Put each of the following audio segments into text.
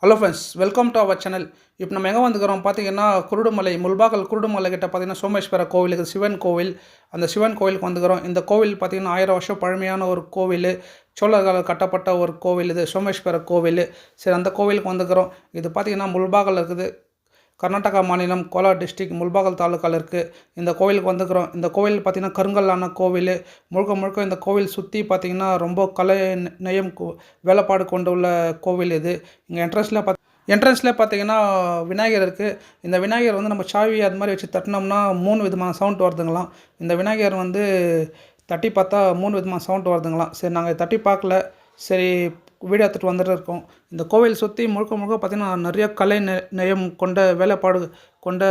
Hello friends, welcome to our channel. இப்போ நம்ம எங்கே வந்துக்கிறோம் பார்த்தீங்கன்னா, குருடுமலை முல்பாக்கல் குருடுமலை கிட்ட பார்த்தீங்கன்னா சோமேஸ்வர கோவில் இருக்குது, சிவன் கோவில். அந்த சிவன் கோவிலுக்கு வந்துக்கிறோம். இந்த கோவில் பார்த்தீங்கன்னா 1000 வருஷம் பழமையான ஒரு கோவில். சோழர்களால் கட்டப்பட்ட ஒரு கோவில் இது, சோமேஸ்வர கோவில். சரி, அந்த கோவிலுக்கு வந்துக்கிறோம். இது பார்த்தீங்கன்னா முல்பாக்கல் இருக்குது. கர்நாடகா மாநிலம் கோலார் டிஸ்ட்ரிக்ட் முல்பாக்கல் தாலுக்காவில் இருக்குது. இந்த கோவிலுக்கு வந்துக்கிறோம். இந்த கோவில் பார்த்திங்கன்னா கருங்கல்லான கோவில். முழுக்க முழுக்க இந்த கோவில் சுற்றி பார்த்திங்கன்னா ரொம்ப கலை நயம் வேலைப்பாடு கொண்டு உள்ள கோவில் இது. இங்கே என்ட்ரன்ஸில் பார்த்தீங்கன்னா விநாயகர் இருக்குது. இந்த விநாயகர் வந்து நம்ம சாவி அது மாதிரி வச்சு தட்டினோம்னா 3 விதமான சவுண்ட் வருதுங்களாம். இந்த விநாயகர் வந்து தட்டி பார்த்தா 3 விதமான சவுண்ட் வருதுங்களாம். சரி, நாங்கள் தட்டி பார்க்கல. சரி, வீடியோ எடுத்துகிட்டு வந்துட்டு இருக்கோம். இந்த கோவில் சுற்றி முழுக்க முழுக்க பார்த்திங்கன்னா நிறைய கலை நயம் கொண்ட வேலைப்பாடு கொண்ட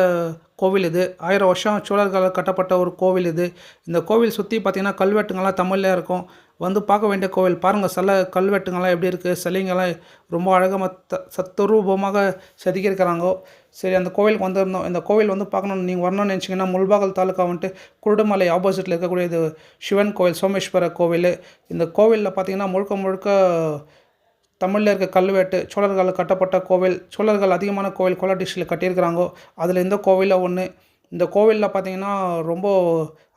கோவில் இது. 1000 வருஷம் சோழர்களால் கட்டப்பட்ட ஒரு கோவில் இது. இந்த கோவில் சுற்றி பார்த்திங்கன்னா கல்வெட்டுங்கள்லாம் தமிழ்லேயே இருக்கும். வந்து பார்க்க வேண்டிய கோவில். பாருங்கள், சில கல்வெட்டுங்கள்லாம் எப்படி இருக்குது, சிலைங்கள்லாம் ரொம்ப அழகாக சத்துரூபமாக செதுக்கியிருக்கிறாங்க. சரி, அந்த கோவிலுக்கு வந்திருந்தோம். இந்த கோவில் வந்து பார்க்கணுன்னு நீங்கள் வரணும்னு நினச்சிங்கன்னா முல்பாக்கல் தாலுக்கா வந்துட்டு குருடுமலை ஆப்போசிட்டில் இருக்கக்கூடிய இது சிவன் கோவில், சோமேஸ்வர கோவில். இந்த கோவிலில் பார்த்திங்கன்னா முழுக்க முழுக்க தமிழில் இருக்க கல்வெட்டு, சோழர்களால் கட்டப்பட்ட கோவில். சோழர்கள் அதிகமான கோவில் கோலார் டிஸ்ட்ரிக்டில் கட்டியிருக்கிறாங்க. அதில் இந்த கோவிலில் ஒன்று. இந்த கோவிலில் பார்த்திங்கன்னா ரொம்ப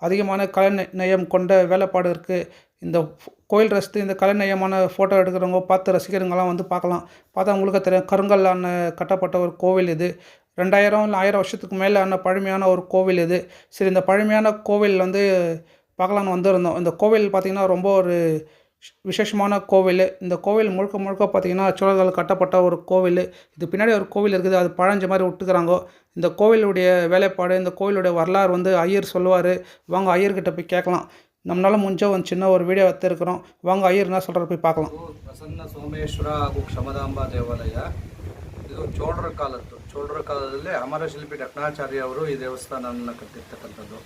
அதிகமான கலை நயம் கொண்ட வேலைப்பாடு இருக்குது. இந்த கோயில் ரசித்து இந்த கலை நயமான ஃபோட்டோ எடுக்கிறவங்க பார்த்து ரசிகருங்கெல்லாம் வந்து பார்க்கலாம். பார்த்தா உங்களுக்கு தெரியும், கருங்கல்லான கட்டப்பட்ட ஒரு கோவில் இது. 2000 இல்லை 1000 வருஷத்துக்கு மேலான பழமையான ஒரு கோவில் இது. சரி, இந்த பழமையான கோவில் வந்து பார்க்கலான்னு வந்திருந்தோம். இந்த கோவில் பார்த்திங்கன்னா ரொம்ப ஒரு விசேஷமான கோவில். இந்த கோவில் முழுக்க முழுக்க பார்த்திங்கன்னா சோழர்கள் கட்டப்பட்ட ஒரு கோவில். இது பின்னாடி ஒரு கோவில் இருக்குது, அது பழஞ்ச மாதிரி விட்டுக்கிறாங்க. இந்த கோவிலுடைய வேலைப்பாடு, இந்த கோவிலுடைய வரலாறு வந்து ஐயர் சொல்லுவார். வாங்க ஐயர்கிட்ட போய் கேட்கலாம். நம்மளால் முடிஞ்ச ஒரு சின்ன ஒரு வீடியோ எடுத்துருக்கிறோம். வாங்க ஐயர் என்ன சொல்கிற போய் பார்க்கலாம். ಪ್ರಸನ್ನ ಸೋಮೇಶ್ವರ ಹಾಗೂ ಕ್ಷಮದಾಂಬಾ ದೇವಾಲಯ ಇದು ಚೋಳರ ಕಾಲದಲ್ಲಿ ಅಮರಶಿಲ್ಪಿ ದಕ್ಷಿಣಾಚಾರ್ಯ ಅವರು ಈ ದೇವಸ್ಥಾನವನ್ನು ಕಟ್ಟಿರ್ತಕ್ಕಂಥದ್ದು.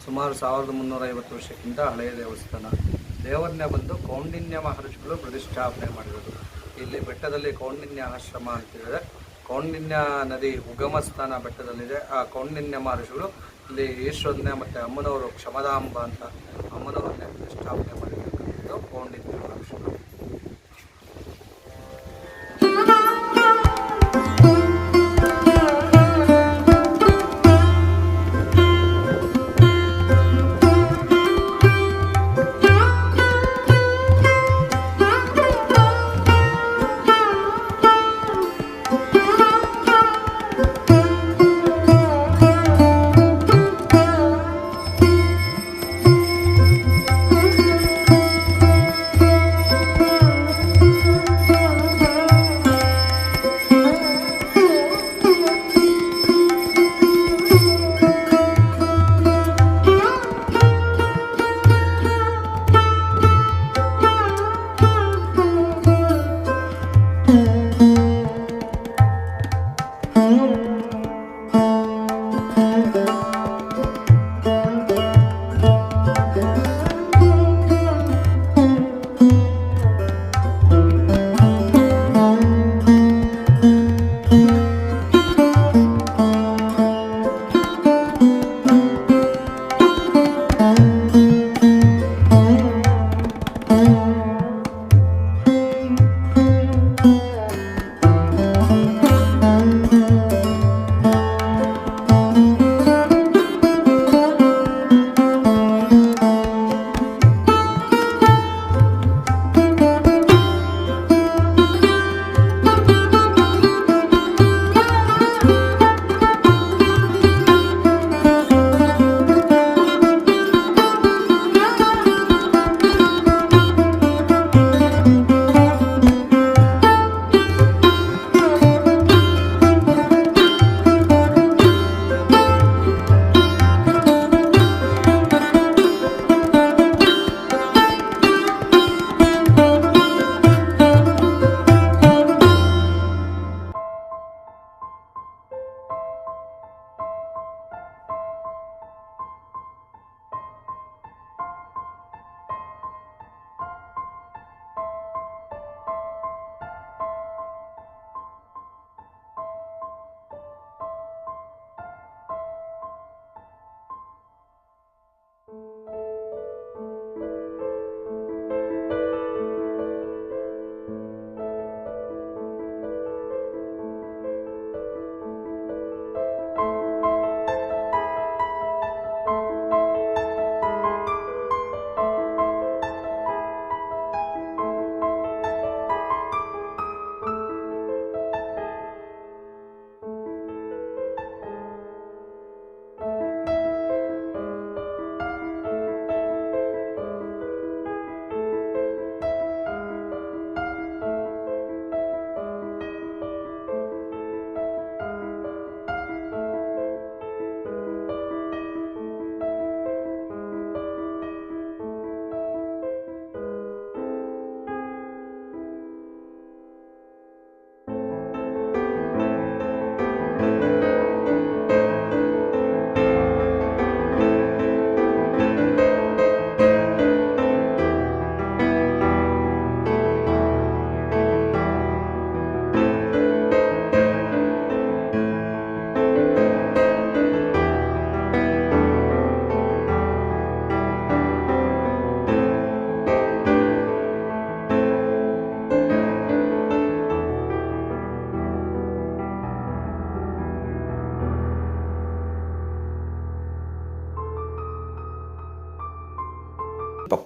ಸುಮಾರು 1350 ವರ್ಷಕ್ಕಿಂತ ಹಳೆಯ ದೇವಸ್ಥಾನ. ದೇವರನ್ನೇ ಬಂದು ಕೌಂಡಿನ್ಯ ಮಹರ್ಷಿಗಳು ಪ್ರತಿಷ್ಠಾಪನೆ ಮಾಡಿರೋದು. ಇಲ್ಲಿ ಬೆಟ್ಟದಲ್ಲಿ ಕೌಂಡಿನ್ಯ ಆಶ್ರಮ ಅಂತಿದೆ. ಕೌಂಡಿನ್ಯ ನದಿ ಉಗಮ ಸ್ಥಾನ ಬೆಟ್ಟದಲ್ಲಿದೆ. ಆ ಕೌಂಡಿನ್ಯ ಮಹರ್ಷಿಗಳು ಇಲ್ಲಿ ಈಶ್ವರನ್ನೇ ಮತ್ತು ಅಮ್ಮನವರು ಕ್ಷಮದಾಂಬ ಅಂತ ಅಮ್ಮನವರನ್ನೇ ಪ್ರತಿಷ್ಠಾಪನೆ ಮಾಡಿರ್ತಕ್ಕಂಥದ್ದು ಕೌಂಡಿನ್ಯ ಮಹರ್ಷಿಗಳು.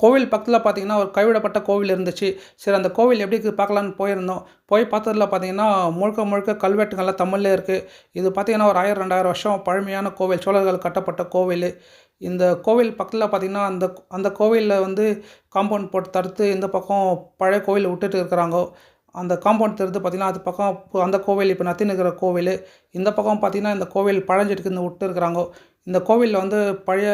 கோவில் பக்கத்தில் பார்த்தீங்கன்னா ஒரு கைவிடப்பட்ட கோவில் இருந்துச்சு. சரி அந்த கோவில் எப்படி இருக்குது பார்க்கலான்னு போயிருந்தோம். போய் பார்த்ததுல பார்த்தீங்கன்னா முழுக்க முழுக்க கல்வெட்டுங்கள்லாம் தமிழ்லே இருக்குது. இது பார்த்தீங்கன்னா ஒரு 1000 2000 வருஷம் பழமையான கோவில். சோழர்கள் கட்டப்பட்ட கோவில். இந்த கோவில் பக்கத்தில் பார்த்தீங்கன்னா அந்த அந்த கோவிலில் வந்து காம்பவுண்ட் போட்டு தடுத்து இந்த பக்கம் பழைய கோவில் விட்டுட்டு இருக்கிறாங்கோ. அந்த காம்பவுண்ட் தெரிது பார்த்தீங்கன்னா அது பக்கம் அந்த கோவில் இப்போ நத்தின்னு இருக்கிற கோவில். இந்த பக்கம் பார்த்தீங்கன்னா இந்த கோவில் பழஞ்செடிக்குன்னு விட்டு இருக்கிறாங்கோ. இந்த கோவிலில் வந்து பழைய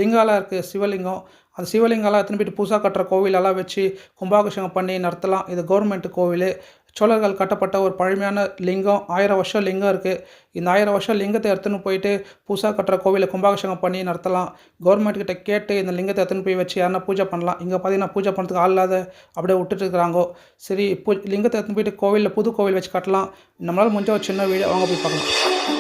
லிங்காலாம் இருக்குது, சிவலிங்கம். அந்த சிவலிங்கம்லாம் எடுத்துன்னு போயிட்டு புதுசா கட்டுற கோவிலெல்லாம் வச்சு கும்பாபிஷேகம் பண்ணி நடத்தலாம். இது கவர்மெண்ட் கோவிலு. சோழர்கள் கட்டப்பட்ட ஒரு பழமையான லிங்கம். 1000 வருஷம் லிங்கம் இருக்குது. இந்த 1000 வருஷம் லிங்கத்தை எடுத்துன்னு போயிட்டு புதுசா கட்டுற கோவில கும்பாபிஷேகம் பண்ணி நடத்தலாம். கவர்மெண்ட் கிட்ட கேட்டு இந்த லிங்கத்தை எடுத்துன்னு போய் வச்சு யாருனா பூஜை பண்ணலாம். இங்கே பார்த்தீங்கன்னா பூஜை பண்ணுறதுக்கு ஆள் இல்லாத அப்படியே விட்டுட்டு இருக்கிறாங்கோ. சரி லிங்கத்தை எடுத்துன்னு போயிட்டு கோவிலில் புது கோவில் வச்சு கட்டலாம். நம்மளால் முடிஞ்ச ஒரு சின்ன வீடியோ வாங்க போய் பார்க்கலாம்.